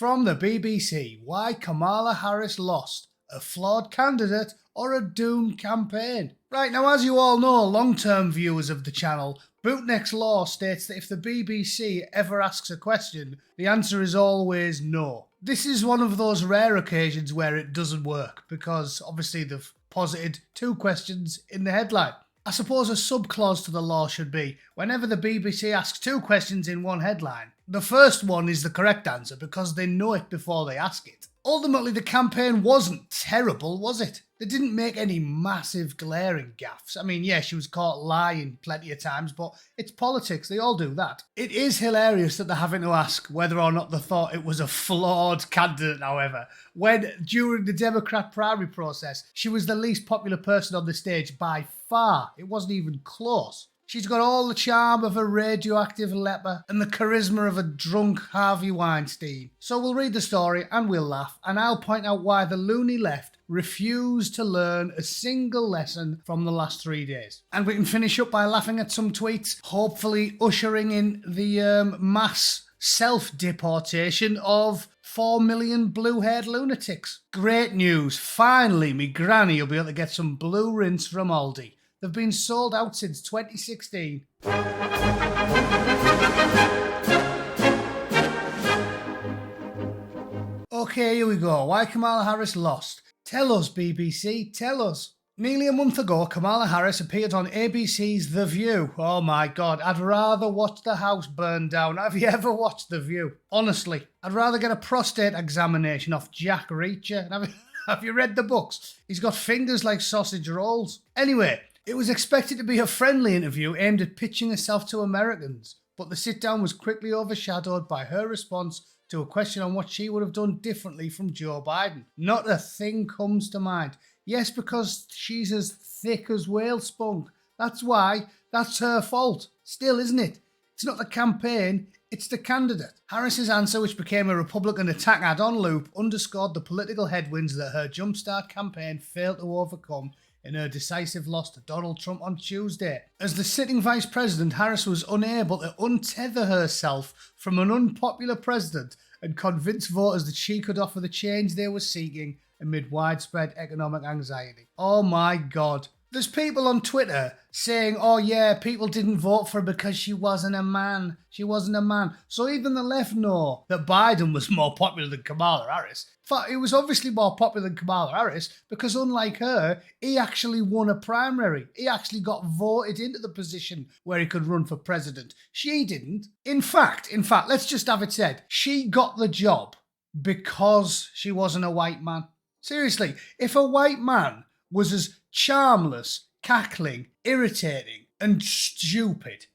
From the BBC, why Kamala Harris lost, a flawed candidate or a doomed campaign? Right, now as you all know, long-term viewers of the channel, Bootneck's law states that if the BBC ever asks a question, the answer is always no. This is one of those rare occasions where it doesn't work, because obviously they've posited 2 questions in the headline. I suppose a subclause to the law should be, whenever the BBC asks 2 questions in one headline, the first one is the correct answer because they know it before they ask it. Ultimately, the campaign wasn't terrible, was it? They didn't make any massive glaring gaffes. I mean, yeah, she was caught lying plenty of times, but it's politics, they all do that. It is hilarious that they're having to ask whether or not they thought it was a flawed candidate, however, when during the Democrat primary process, she was the least popular person on the stage by far. It wasn't even close. She's got all the charm of a radioactive leper and the charisma of a drunk Harvey Weinstein. So we'll read the story and we'll laugh, and I'll point out why the loony left refused to learn a single lesson from the last 3 days. And we can finish up by laughing at some tweets, hopefully ushering in the mass self-deportation of 4 million blue-haired lunatics. Great news, finally me granny will be able to get some blue rinse from Aldi. They've been sold out since 2016. Okay, here we go. Why Kamala Harris lost. Tell us, BBC, tell us. Nearly a month ago, Kamala Harris appeared on ABC's The View. Oh my God, I'd rather watch the house burn down. Have you ever watched The View? Honestly, I'd rather get a prostate examination off Jack Reacher. Have you read the books? He's got fingers like sausage rolls. Anyway, it was expected to be a friendly interview aimed at pitching herself to Americans, but the sit-down was quickly overshadowed by her response to a question on what she would have done differently from Joe Biden. Not a thing comes to mind. Yes, because she's as thick as whale spunk. That's why. That's her fault. Still, isn't it? It's not the campaign, it's the candidate. Harris's answer, which became a Republican attack ad-on loop, underscored the political headwinds that her Jumpstart campaign failed to overcome in her decisive loss to Donald Trump on Tuesday. As the sitting vice president, Harris was unable to untether herself from an unpopular president and convince voters that she could offer the change they were seeking amid widespread economic anxiety. Oh my God. There's people on Twitter saying, oh yeah, people didn't vote for her because she wasn't a man. She wasn't a man. So even the left know that Biden was more popular than Kamala Harris. In fact, he was obviously more popular than Kamala Harris because unlike her, he actually won a primary. He actually got voted into the position where he could run for president. She didn't. In fact, let's just have it said, she got the job because she wasn't a white man. Seriously, if a white man was as charmless, cackling, irritating, and stupid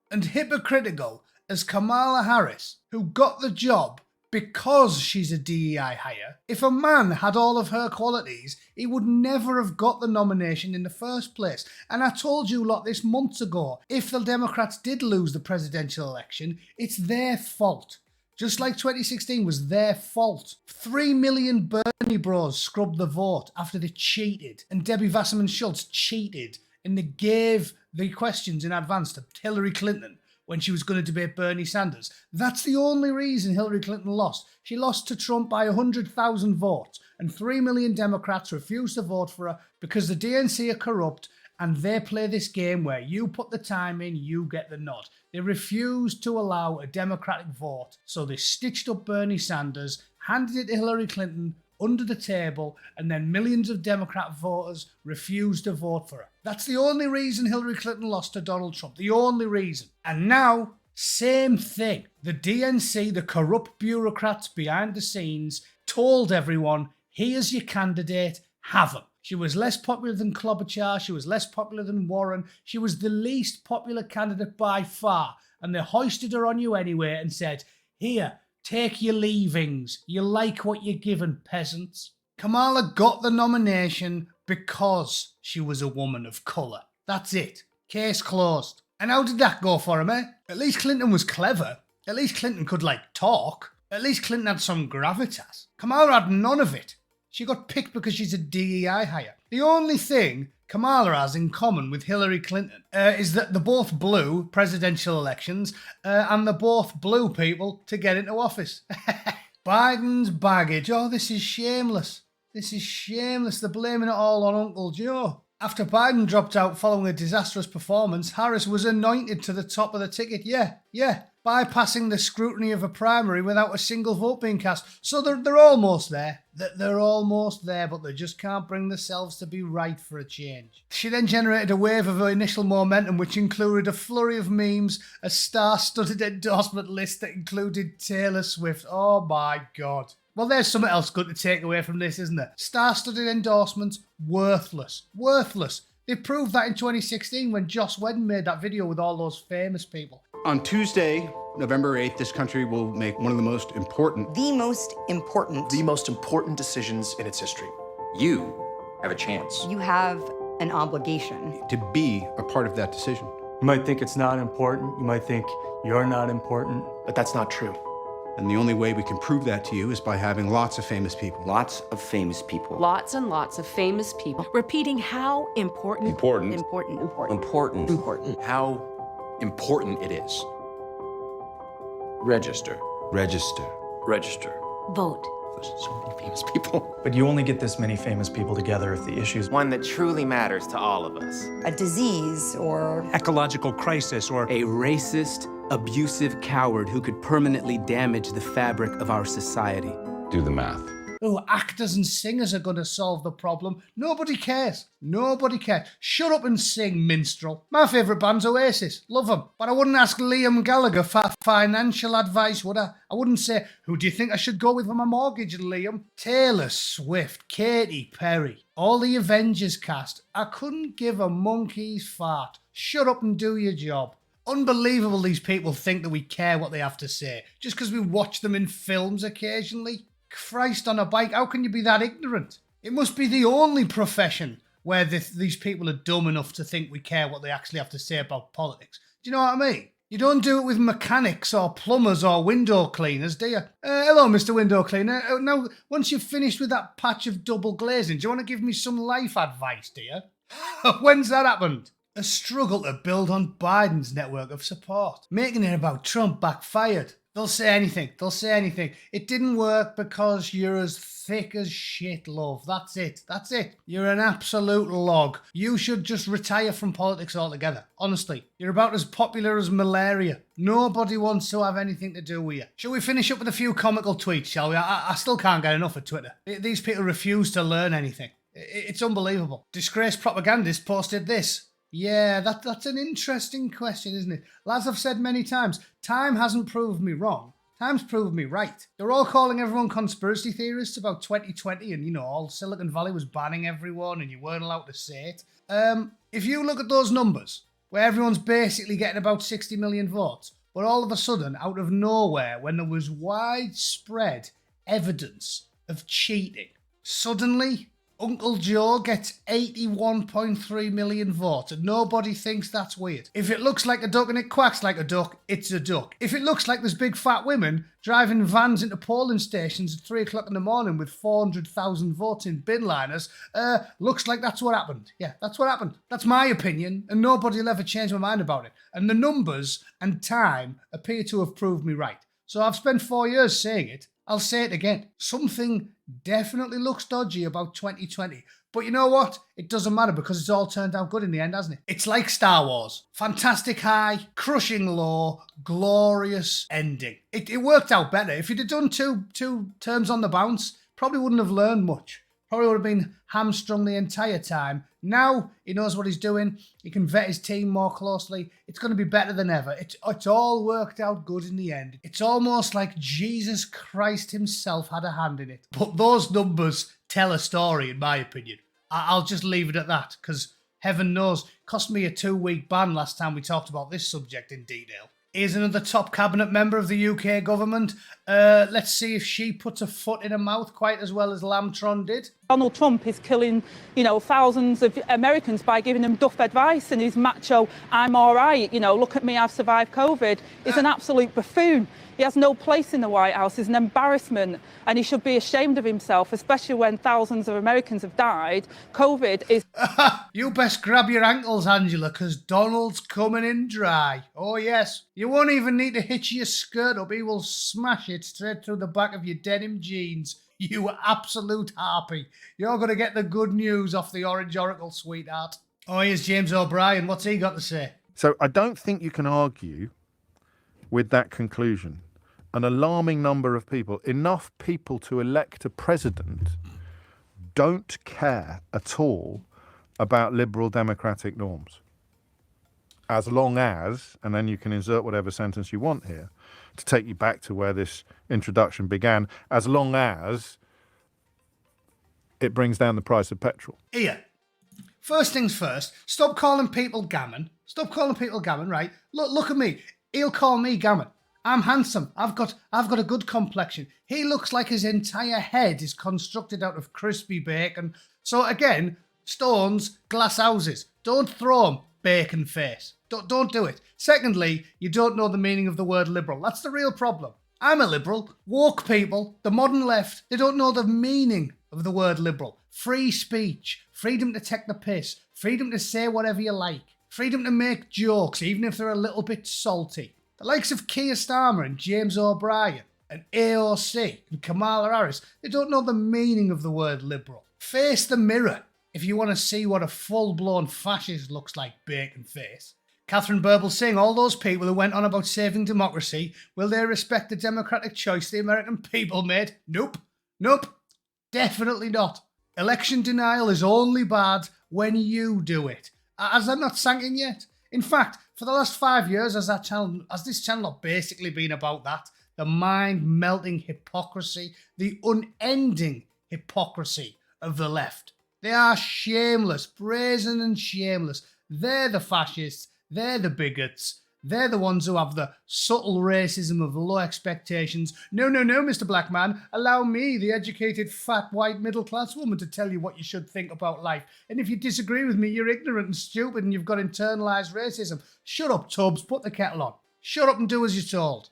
and hypocritical as Kamala Harris, who got the job because she's a DEI hire, if a man had all of her qualities, he would never have got the nomination in the first place. And I told you lot this months ago, if the Democrats did lose the presidential election, it's their fault. Just like 2016 was their fault. 3 million Bernie bros scrubbed the vote after they cheated. And Debbie Wasserman Schultz cheated. And they gave the questions in advance to Hillary Clinton when she was going to debate Bernie Sanders. That's the only reason Hillary Clinton lost. She lost to Trump by 100,000 votes. And 3 million Democrats refused to vote for her because the DNC are corrupt and they play this game where you put the time in, you get the nod. They refused to allow a Democratic vote, so they stitched up Bernie Sanders, handed it to Hillary Clinton under the table, and then millions of Democrat voters refused to vote for her. That's the only reason Hillary Clinton lost to Donald Trump, the only reason. And now, same thing. The DNC, the corrupt bureaucrats behind the scenes, told everyone, here's your candidate, have him. She was less popular than Klobuchar, she was less popular than Warren, she was the least popular candidate by far, and they hoisted her on you anyway and said, here, take your leavings, you like what you're given, peasants. Kamala got the nomination because she was a woman of colour. That's it. Case closed. And how did that go for him, eh? At least Clinton was clever. At least Clinton could, talk. At least Clinton had some gravitas. Kamala had none of it. She got picked because she's a DEI hire. The only thing Kamala has in common with Hillary Clinton is that they're both blue presidential elections and they're both blue people to get into office. Biden's baggage. Oh, this is shameless. This is shameless. They're blaming it all on Uncle Joe. After Biden dropped out following a disastrous performance, Harris was anointed to the top of the ticket. Yeah. Bypassing the scrutiny of a primary without a single vote being cast. So they're almost there. They're almost there, but they just can't bring themselves to be right for a change. She then generated a wave of initial momentum, which included a flurry of memes, a star-studded endorsement list that included Taylor Swift. Oh my God. Well, there's something else good to take away from this, isn't there? Star-studded endorsements, worthless. They proved that in 2016 when Joss Whedon made that video with all those famous people. On Tuesday, November 8th, this country will make one of the most important... The most important decisions in its history. You have a chance. You have an obligation. ...to be a part of that decision. You might think it's not important. You might think you're not important. But that's not true. And the only way we can prove that to you is by having lots of famous people. Lots of famous people. Lots and lots of famous people repeating how important. Important. How important it is. Register. Vote. There's so many famous people. But you only get this many famous people together if the issue's one that truly matters to all of us. A disease or ecological crisis or a racist, abusive coward who could permanently damage the fabric of our society. Do the math. Oh, actors and singers are going to solve the problem. Nobody cares. Shut up and sing, minstrel. My favourite band's Oasis. Love them. But I wouldn't ask Liam Gallagher for financial advice, would I? I wouldn't say, who do you think I should go with for my mortgage, Liam? Taylor Swift, Katy Perry, all the Avengers cast. I couldn't give a monkey's fart. Shut up and do your job. Unbelievable these people think that we care what they have to say, just because we watch them in films occasionally. Christ on a bike, how can you be that ignorant? It must be the only profession where these people are dumb enough to think we care what they actually have to say about politics. Do you know what I mean? You don't do it with mechanics or plumbers or window cleaners, do you? Hello, Mr. Window Cleaner. Now, once you've finished with that patch of double glazing, do you want to give me some life advice, do you? When's that happened? A struggle to build on Biden's network of support. Making it about Trump backfired. They'll say anything. It didn't work because you're as thick as shit, love. That's it. You're an absolute log. You should just retire from politics altogether. Honestly, you're about as popular as malaria. Nobody wants to have anything to do with you. Shall we finish up with a few comical tweets, shall we? I still can't get enough of Twitter. These people refuse to learn anything. It's unbelievable. Disgraced propagandist posted this. Yeah, that's an interesting question, isn't it? As I've said many times, time hasn't proved me wrong. Time's proved me right. They're all calling everyone conspiracy theorists about 2020 and, all Silicon Valley was banning everyone and you weren't allowed to say it. If you look at those numbers, where everyone's basically getting about 60 million votes, but all of a sudden, out of nowhere, when there was widespread evidence of cheating, suddenly Uncle Joe gets 81.3 million votes and nobody thinks that's weird. If it looks like a duck and it quacks like a duck, it's a duck. If it looks like there's big fat women driving vans into polling stations at 3 o'clock in the morning with 400,000 votes in bin liners, looks like that's what happened. Yeah, that's what happened. That's my opinion and nobody will ever change my mind about it. And the numbers and time appear to have proved me right. So I've spent 4 years saying it. I'll say it again. Something definitely looks dodgy about 2020. But you know what? It doesn't matter because it's all turned out good in the end, hasn't it? It's like Star Wars. Fantastic high, crushing low, glorious ending. It worked out better. If you'd have done two terms on the bounce, probably wouldn't have learned much. Probably would have been hamstrung the entire time. Now he knows what he's doing. He can vet his team more closely. It's going to be better than ever. It's all worked out good in the end. It's almost like Jesus Christ himself had a hand in it. But those numbers tell a story, in my opinion. I'll just leave it at that, because heaven knows, it cost me a 2-week ban last time we talked about this subject in detail. Here's another top cabinet member of the UK government. Let's see if she puts a foot in her mouth quite as well as Lamtron did. Donald Trump is killing, thousands of Americans by giving them duff advice, and his macho, I'm all right, look at me, I've survived COVID, is an absolute buffoon. He has no place in the White House. He's an embarrassment, and he should be ashamed of himself, especially when thousands of Americans have died. COVID is... You best grab your ankles, Angela, because Donald's coming in dry. Oh, yes. You won't even need to hitch your skirt up. He will smash it straight through the back of your denim jeans. You absolute harpy. You're going to get the good news off the Orange Oracle, sweetheart. Oh, here's James O'Brien. What's he got to say? So I don't think you can argue with that conclusion. An alarming number of people, enough people to elect a president, don't care at all about liberal democratic norms. As long as, and then you can insert whatever sentence you want here, to take you back to where this introduction began, as long as it brings down the price of petrol. Here. First things first, stop calling people gammon. Stop calling people gammon, right? Look at me. He'll call me gammon. I'm handsome. I've got a good complexion. He looks like his entire head is constructed out of crispy bacon. So again, stones, glass houses. Don't throw them, bacon face. Don't do it. Secondly, you don't know the meaning of the word liberal. That's the real problem. I'm a liberal. Woke people, the modern left, they don't know the meaning of the word liberal. Free speech, freedom to take the piss, freedom to say whatever you like, freedom to make jokes, even if they're a little bit salty. The likes of Keir Starmer and James O'Brien and AOC and Kamala Harris, they don't know the meaning of the word liberal. Face the mirror if you want to see what a full-blown fascist looks like, bacon face. Catherine Burble-Singh, all those people who went on about saving democracy, will they respect the democratic choice the American people made? Nope. Definitely not. Election denial is only bad when you do it. Has that not sunk in yet? In fact, for the last 5 years, has this channel not basically been about that? The mind-melting hypocrisy, the unending hypocrisy of the left. They are shameless, brazen and shameless. They're the fascists, they're the bigots, they're the ones who have the subtle racism of low expectations. No, Mr. Black Man, allow me, the educated, fat, white, middle-class woman, to tell you what you should think about life. And if you disagree with me, you're ignorant and stupid and you've got internalised racism. Shut up, Tubbs, put the kettle on. Shut up and do as you're told.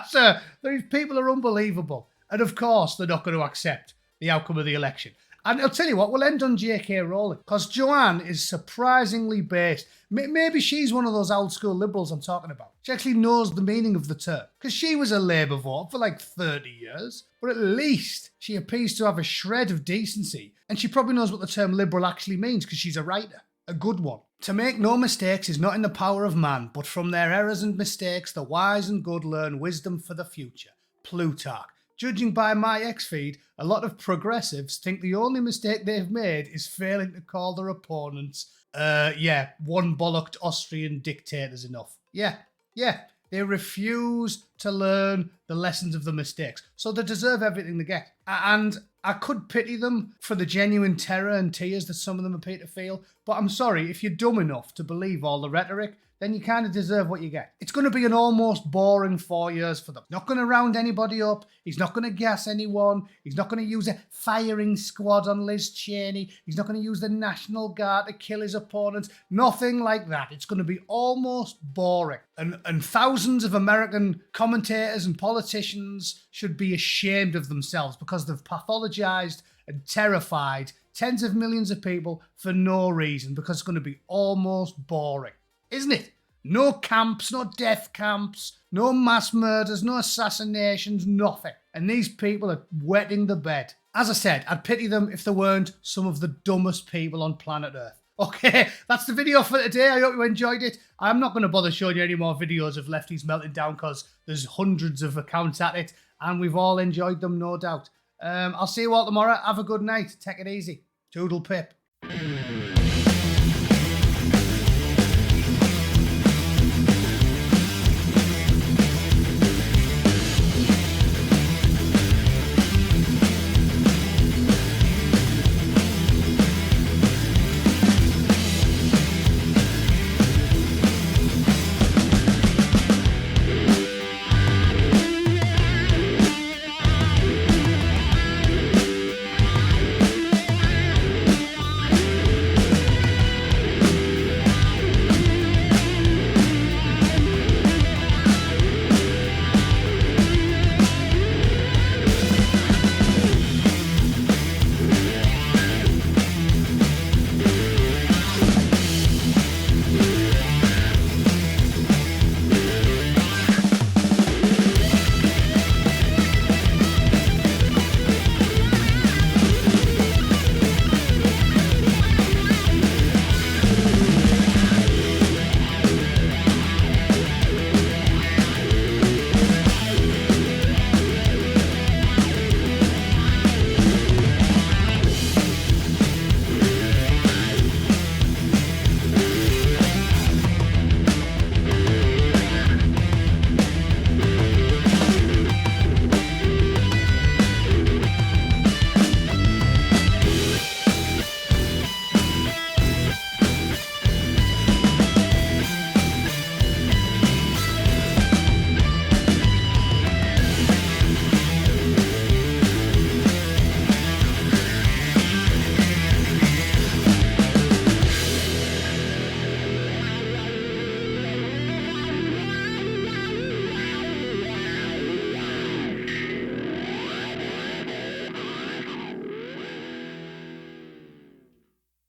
Sir, these people are unbelievable. And of course, they're not going to accept the outcome of the election. And I'll tell you what, we'll end on J.K. Rowling, because Joanne is surprisingly based. Maybe she's one of those old school liberals I'm talking about. She actually knows the meaning of the term, because she was a Labour vote for like 30 years. But at least she appears to have a shred of decency, and she probably knows what the term liberal actually means, because she's a writer, a good one. To make no mistakes is not in the power of man, but from their errors and mistakes the wise and good learn wisdom for the future. Plutarch. Judging by my X-feed, a lot of progressives think the only mistake they've made is failing to call their opponents, one bollocked Austrian dictators enough. Yeah. They refuse to learn the lessons of the mistakes, so they deserve everything they get. And I could pity them for the genuine terror and tears that some of them appear to feel, but I'm sorry, if you're dumb enough to believe all the rhetoric, then you kind of deserve what you get. It's going to be an almost boring 4 years for them. Not going to round anybody up. He's not going to gas anyone. He's not going to use a firing squad on Liz Cheney. He's not going to use the National Guard to kill his opponents. Nothing like that. It's going to be almost boring. And thousands of American commentators and politicians should be ashamed of themselves because they've pathologized and terrified tens of millions of people for no reason, because it's going to be almost boring. Isn't it? No camps, no death camps, no mass murders, no assassinations, nothing. And these people are wetting the bed. As I said, I'd pity them if they weren't some of the dumbest people on planet Earth. Okay, that's the video for today. I hope you enjoyed it. I'm not going to bother showing you any more videos of lefties melting down because there's hundreds of accounts at it and we've all enjoyed them, no doubt. I'll see you all tomorrow. Have a good night. Take it easy. Toodle pip.